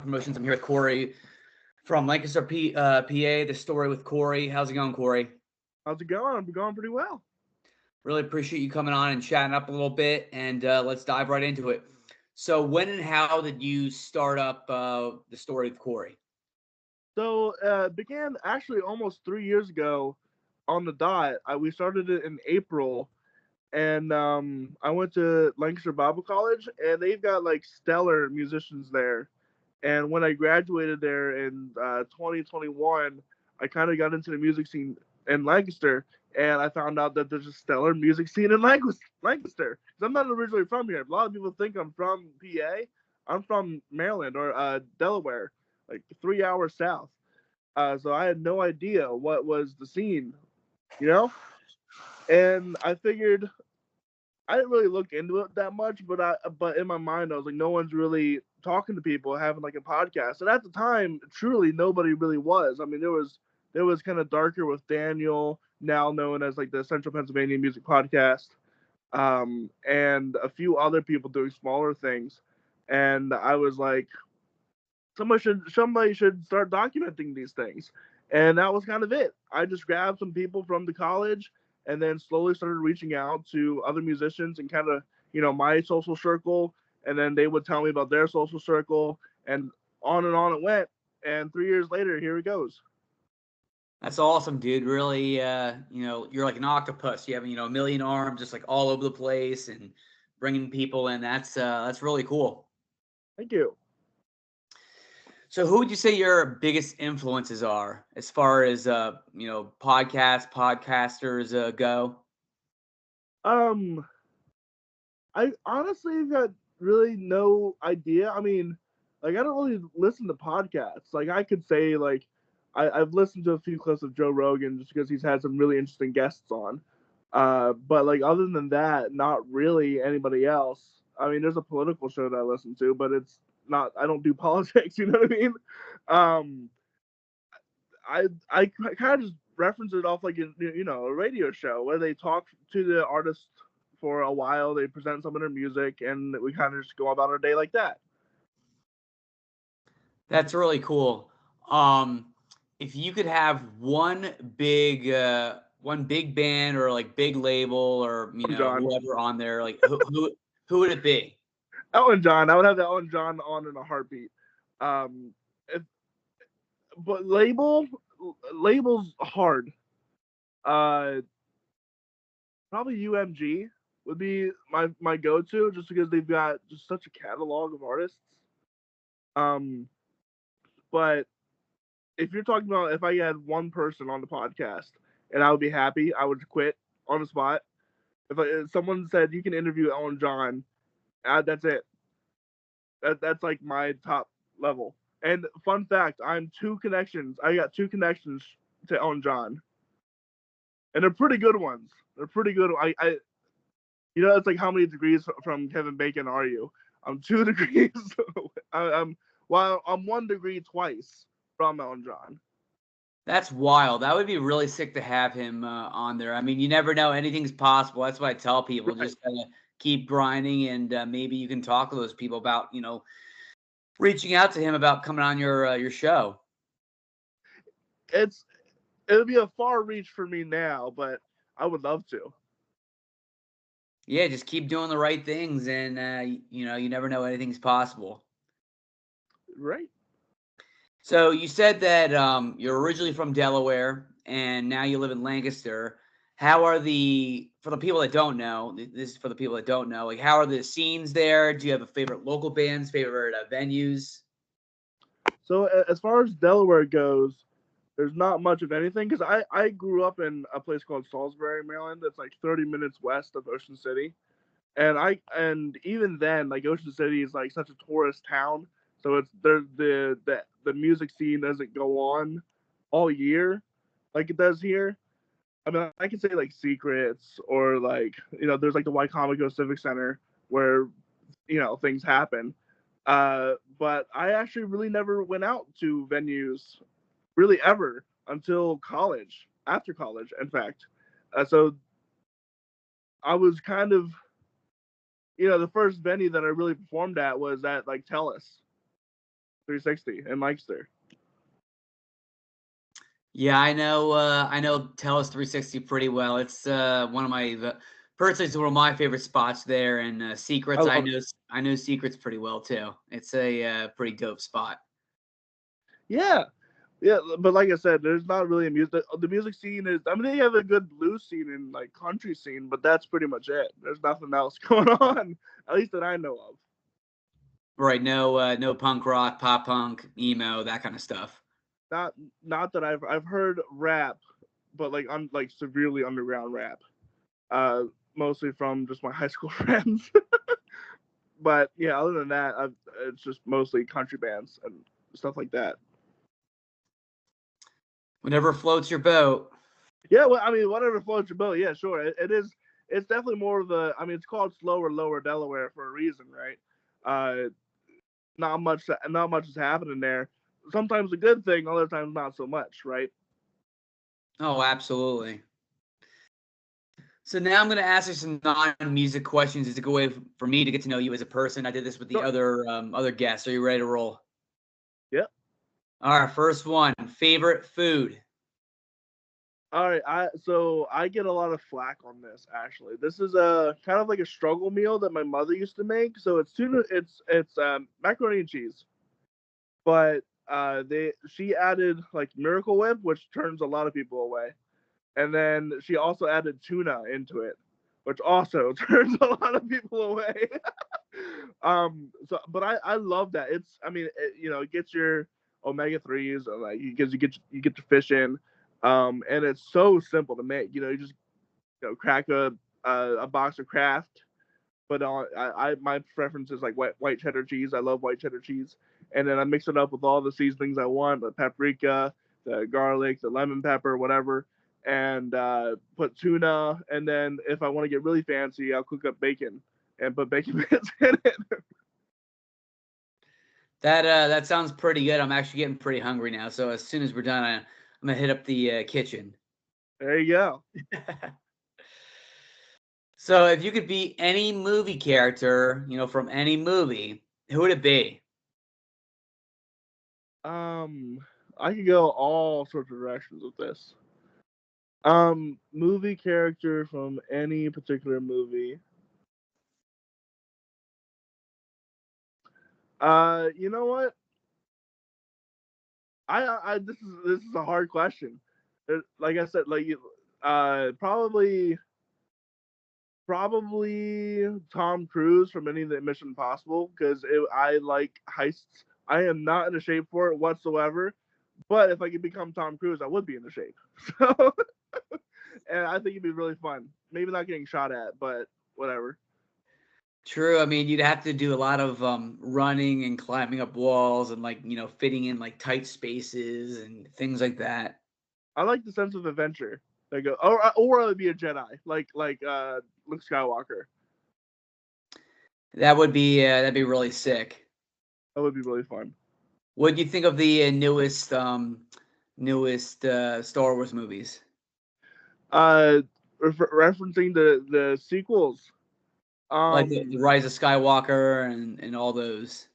Promotions. I'm here with Cory from Lancaster, PA. The Story with Cory. How's it going, Cory? How's it going? I'm going pretty well. Really appreciate you coming on and chatting up a little bit, and let's dive right into it. So, when and how did you start up the Story with Cory? So it began actually almost 3 years ago on the dot. We started it in April, and I went to Lancaster Bible College, and they've got like stellar musicians there. And when I graduated there in 2021, I kind of got into the music scene in Lancaster, and I found out that there's a stellar music scene in Lancaster. Because I'm not originally from here. A lot of people think I'm from PA. I'm from Maryland or Delaware, like 3 hours south. So I had no idea what was the scene, you know. And I figured I didn't really look into it that much, but in my mind I was like, no one's really talking to people, having like a podcast. And at the time, truly nobody really was. I mean, there was kind of darker with Daniel, now known as like the Central Pennsylvania Music Podcast, and a few other people doing smaller things. And I was like, somebody should start documenting these things. And that was kind of it. I just grabbed some people from the college and then slowly started reaching out to other musicians and kind of, my social circle. And then they would tell me about their social circle, and on it went. And 3 years later, here it goes. That's awesome, dude. Really, you're like an octopus. You have a million arms, just like all over the place, and bringing people in. That's really cool. Thank you. So, who would you say your biggest influences are as far as podcasters go? Um, I honestly got really no idea. I mean, like I don't really listen to podcasts. Like I could say like I've listened to a few clips of Joe Rogan just because he's had some really interesting guests on. But like other than that, not really anybody else. I mean, there's a political show that I listen to, but it's not. I don't do politics. You know what I mean? Um, I kind of just reference it off like a radio show where they talk to the artist for a while, they present some of their music, and we kind of just go about our day like that. That's really cool. Um, if you could have one big band or like big label or Elton John, whoever on there, like who would it be? Elton John, I would have that Elton John on in a heartbeat. Um, if, but labels hard. Uh, Probably UMG would be my go to just because they've got just such a catalog of artists. Um, but if you're talking about if I had one person on the podcast and I would be happy, I would quit on the spot. If someone said you can interview Ellen John, that's it. That's like my top level. And fun fact, I'm two connections. I got two connections to Ellen John, and they're pretty good ones. They're pretty good. It's like how many degrees from Kevin Bacon are you? I'm 2 degrees. I'm 1 degree twice from Ellen John. That's wild. That would be really sick to have him on there. I mean, you never know; anything's possible. That's what I tell people. Right. Just kind of keep grinding, and maybe you can talk to those people about reaching out to him about coming on your show. It's it'll be a far reach for me now, but I would love to. Yeah, just keep doing the right things, and you never know; anything's possible. Right. So you said that you're originally from Delaware and now you live in Lancaster. How are for the people that don't know, this is for the people that don't know, like how are the scenes there? Do you have a favorite local bands, favorite venues? So as far as Delaware goes, there's not much of anything because I grew up in a place called Salisbury, Maryland. That's like 30 minutes west of Ocean City, and even then, like Ocean City is like such a tourist town, so it's there the music scene doesn't go on all year like it does here. I mean, I can say like Secrets or like there's like the Wycomico Civic Center where things happen. But I actually really never went out to venues really ever until college. After college, in fact. So I was kind of the first venue that I really performed at was at like Tellus. 360 in Lancaster. Yeah, I know Telus 360 pretty well. It's one of my personally it's one of my favorite spots there. And I Secrets, love it. I know Secrets pretty well too. It's a pretty dope spot. Yeah, yeah, but like I said, there's not really a music. The music scene is. I mean, they have a good blues scene and like country scene, but that's pretty much it. There's nothing else going on, at least that I know of. Right, no punk rock, pop punk, emo, that kind of stuff. Not not that I've heard rap, but like severely underground rap. Uh, Mostly from just my high school friends. But yeah, other than that, it's just mostly country bands and stuff like that. Whatever floats your boat. Yeah, well, I mean, whatever floats your boat. Yeah, sure. It is. It's definitely more of the. I mean, it's called slower, lower Delaware for a reason, right? Uh, not much is happening there. Sometimes a good thing, other times not so much, right? Oh, absolutely. So now I'm going to ask you some non-music questions. It's a good way for me to get to know you as a person. I did this with the Sure. other guests. Are you ready to roll? Yeah. All right, first one. Favorite food. All right. I get a lot of flack on this. Actually, this is a kind of like a struggle meal that my mother used to make. So it's tuna. It's macaroni and cheese, but they she added like Miracle Whip, which turns a lot of people away. And then she also added tuna into it, which also turns a lot of people away. But I love that. I mean, it gets your omega 3s, and like you get your fish in, and it's so simple to make. You just crack a box of Kraft, but my preference is like white cheddar cheese. I love white cheddar cheese, and then I mix it up with all the seasonings I want: the paprika, the garlic, the lemon pepper, whatever, and put tuna. And then if I want to get really fancy, I'll cook up bacon and put bacon bits in it. That sounds pretty good. I'm actually getting pretty hungry now. So as soon as we're done, I'm gonna hit up the kitchen. There you go. So if you could be any movie character, from any movie, who would it be? Um, I could go all sorts of directions with this. Movie character from any particular movie. You know what? This is a hard question. Like I said, probably Tom Cruise from any of the Mission Impossible because I like heists. I am not in the shape for it whatsoever. But if I could become Tom Cruise, I would be in the shape. So, and I think it'd be really fun. Maybe not getting shot at, but whatever. True. I mean, you'd have to do a lot of running and climbing up walls and like fitting in like tight spaces and things like that. I like the sense of adventure. Like, or I would be a Jedi, like Luke Skywalker. That'd be really sick. That would be really fun. What do you think of the newest Star Wars movies? Uh, Referencing the sequels. Like the Um, Rise of Skywalker and all those.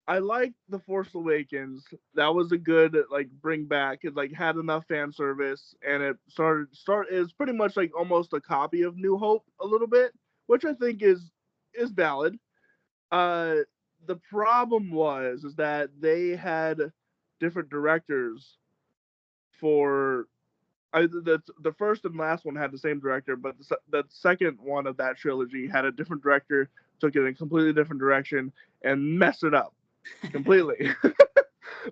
I liked the Force Awakens. That was a good like bring back. It like had enough fan service, and it is pretty much like almost a copy of New Hope a little bit, which I think is valid. Uh, the problem is that they had different directors for the first and last one had the same director, but the second one of that trilogy had a different director, took it in a completely different direction, and messed it up completely.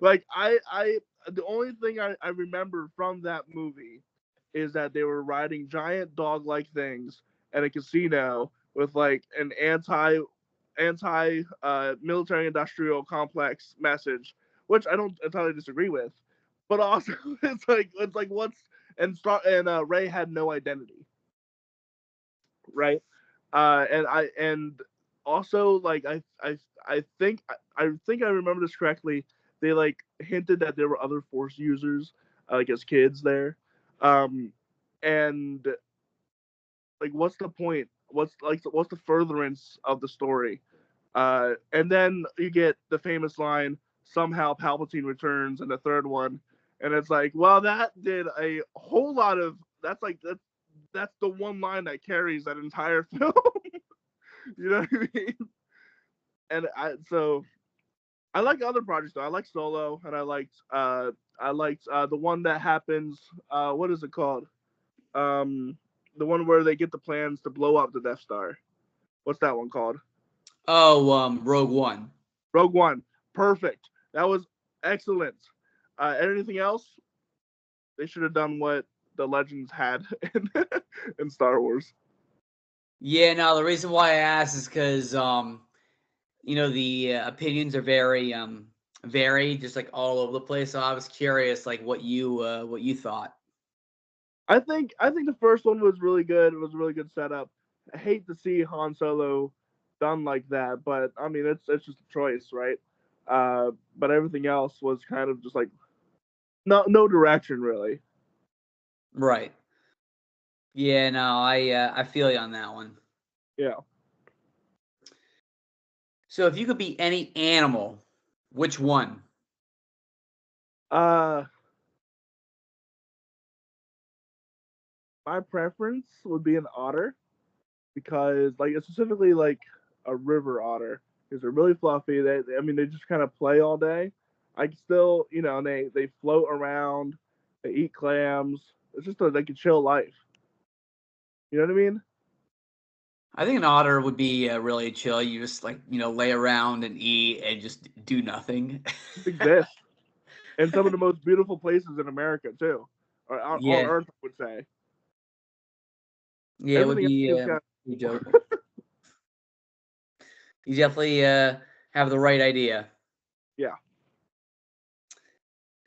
Like the only thing I remember from that movie is that they were riding giant dog like things at a casino with like an anti military industrial complex message, which I don't entirely disagree with, but also it's like what's and Ray had no identity, right? And also like I think I remember this correctly. They like hinted that there were other Force users, like as kids there, um, and like what's the point? What's the furtherance of the story? And then you get the famous line, somehow Palpatine returns in the third one, and it's like, well, that did a whole lot of that's the one line that carries that entire film. You know what I mean? And I like other projects though. I like Solo, and I liked the one that happens. What is it called? Um, the one where they get the plans to blow up the Death Star. What's that one called? Oh, Rogue One. Rogue One. Perfect. That was excellent. Anything else? They should have done what the Legends had in Star Wars. Yeah, no, the reason why I asked is because the opinions are very varied, just like all over the place. So I was curious, like what you thought. I think the first one was really good. It was a really good setup. I hate to see Han Solo done like that, but I mean it's just a choice, right? But everything else was kind of just like no direction really. Right. Yeah, no, I feel you on that one. Yeah. So if you could be any animal, which one? Uh, my preference would be an otter because like specifically like a river otter because they're really fluffy. I mean they just kind of play all day. I can still they float around, they eat clams. It's just like a chill life. You know what I mean? I think an otter would be really chill. You just like lay around and eat and just do nothing. Just exist in some of the most beautiful places in America too, or on Yeah, Earth I would say. yeah, it would Everything else be is kind pretty of dope. You definitely have the right idea. yeah.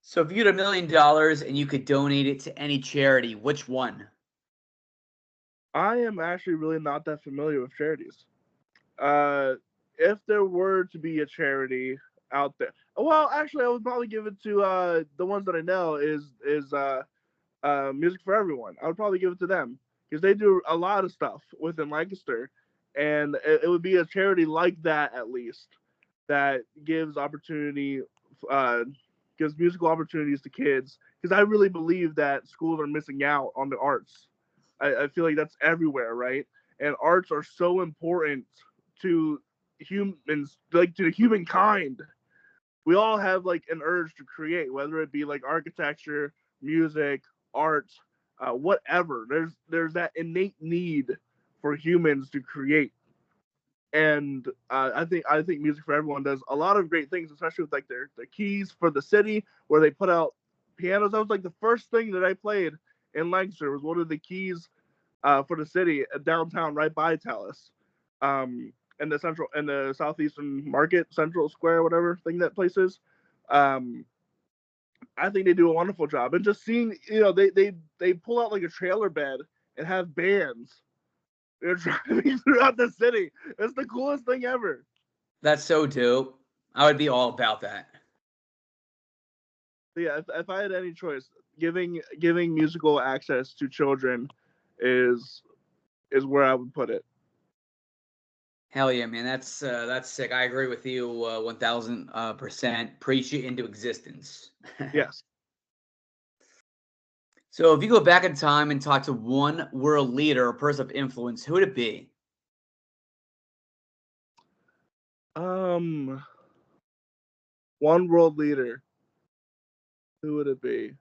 So if you had $1 million and you could donate it to any charity, which one? I am actually really not that familiar with charities. Uh, if there were to be a charity out there, well, actually, I would probably give it to the ones that I know is Music for Everyone. I would probably give it to them because they do a lot of stuff within Lancaster, and it would be a charity like that at least that uh, gives musical opportunities to kids. Because I really believe that schools are missing out on the arts. I feel like that's everywhere, right? And arts are so important to humans, like to humankind. We all have like an urge to create, whether it be like architecture, music, art, whatever. There's that innate need for humans to create, and I think Music for Everyone does a lot of great things, especially with like their keys for the city, where they put out pianos. That was like the first thing that I played in Lancaster was one of the keys for the city downtown, right by Talus, in the southeastern market, Central Square, whatever thing that place is. Um, I think they do a wonderful job, and just seeing they pull out like a trailer bed and have bands. They're driving throughout the city. It's the coolest thing ever. That's so dope. I would be all about that. So yeah, if I had any choice, giving musical access to children is is where I would put it. Hell yeah, man. That's sick. I agree with you 1000%. Preach it into existence. Yes. So if you go back in time and talk to one world leader or person of influence, who would it be? Um, one world leader. Who would it be?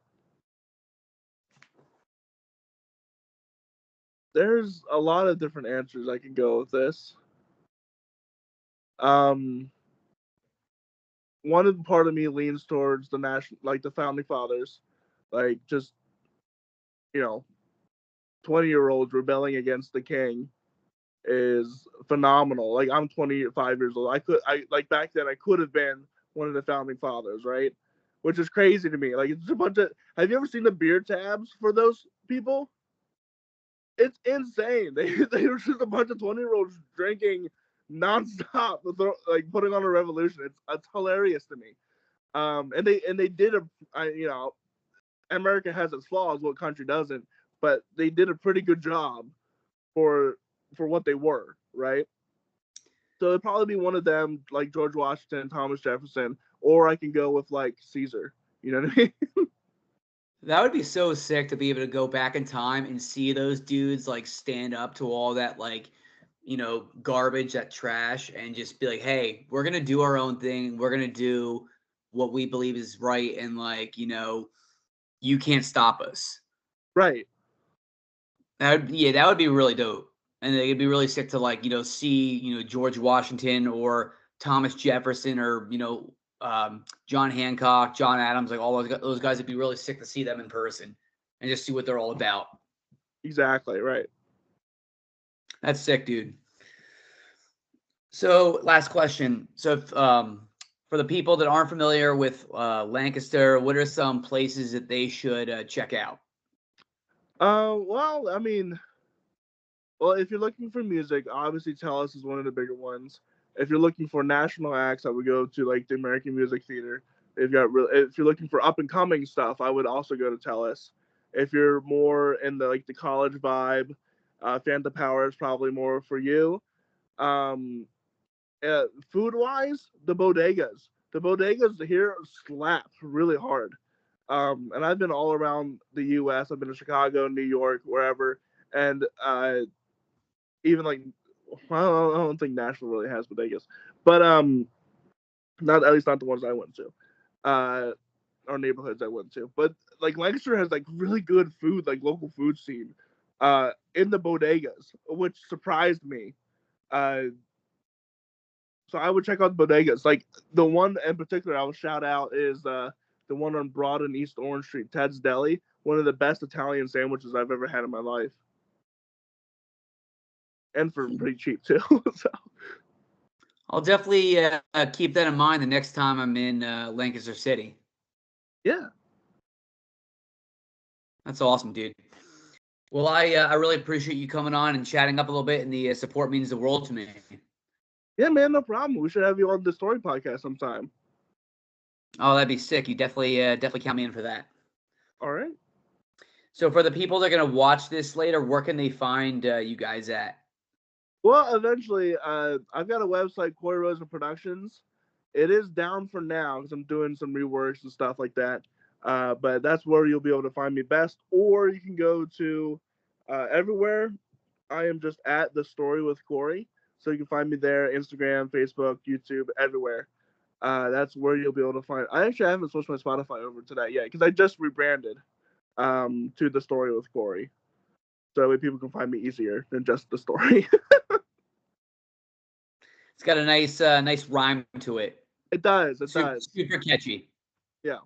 There's a lot of different answers I could go with this. Um, one part of me leans towards the like the founding fathers, like just you know, 20-year-olds rebelling against the king is phenomenal. Like I'm 25 years old. I like back then I could have been one of the founding fathers, right? Which is crazy to me. Like it's a bunch of. Have you ever seen the beer tabs for those people? It's insane. They were just a bunch of 20-year-olds drinking nonstop, like putting on a revolution. It's hilarious to me. And they did America has its flaws, what country doesn't, but they did a pretty good job for for what they were, right? So it'd probably be one of them, like George Washington, Thomas Jefferson, or I can go with like Caesar. You know what I mean? That would be so sick to be able to go back in time and see those dudes like stand up to all that like, garbage, that trash, and just be like, "Hey, we're gonna do our own thing. We're gonna do what we believe is right, and like, you can't stop us." Right. That would be really dope, and it'd be really sick to like, see George Washington or Thomas Jefferson or John Hancock, John Adams, like all those guys. It'd be really sick to see them in person and just see what they're all about. Exactly. Right. That's sick, dude. So, last question. So, for the people that aren't familiar with Lancaster, what are some places that they should check out? Well, I mean, well, if you're looking for music, obviously Tellus is one of the bigger ones. If you're looking for national acts, I would go to like the American Music Theater. If you're looking for up and coming stuff, I would also go to Tellus. If you're more in the college vibe, Phantom Power is probably more for you. Um, Food wise, the bodegas. The bodegas here slap really hard. And I've been all around the U.S. I've been to Chicago, New York, wherever, and even like well, I don't think Nashville really has bodegas, but not at least not the ones I went to, or neighborhoods I went to. But like Lancaster has like really good food, like local food scene, in the bodegas, which surprised me. Uh, so I would check out the bodegas. Like the one in particular I will shout out is the one on Broad and East Orange Street, Ted's Deli. One of the best Italian sandwiches I've ever had in my life, and for pretty cheap too. So I'll definitely keep that in mind the next time I'm in Lancaster City. yeah, That's awesome, dude. Well, I really appreciate you coming on and chatting up a little bit, and the support means the world to me. yeah, man, no problem. We should have you on the Story podcast sometime. Oh, that'd be sick. You definitely count me in for that. All right. So, for the people that are gonna watch this later, where can they find you guys at? Well, eventually, I've got a website, Cory Rosen Productions. It is down for now because I'm doing some reworks and stuff like that. But that's where you'll be able to find me best. Or you can go to everywhere. I am just at the Story with Cory, so you can find me there: Instagram, Facebook, YouTube, everywhere. That's where you'll be able to find. I actually haven't switched my Spotify over to that yet because I just rebranded to the Story with Cory, so that way people can find me easier than just the story. It's got a nice rhyme to it. It does. It Super, does. super catchy. Yeah.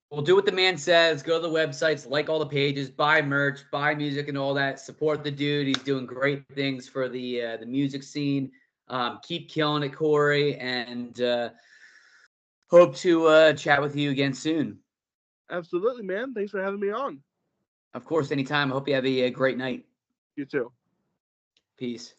We'll do what the man says. Go to the websites, like all the pages, buy merch, buy music, and all that. Support the dude. He's doing great things for the music scene. Keep killing it, Cory, and hope to chat with you again soon. Absolutely, man. Thanks for having me on. Of course, anytime. I hope you have a great night. You too. Peace.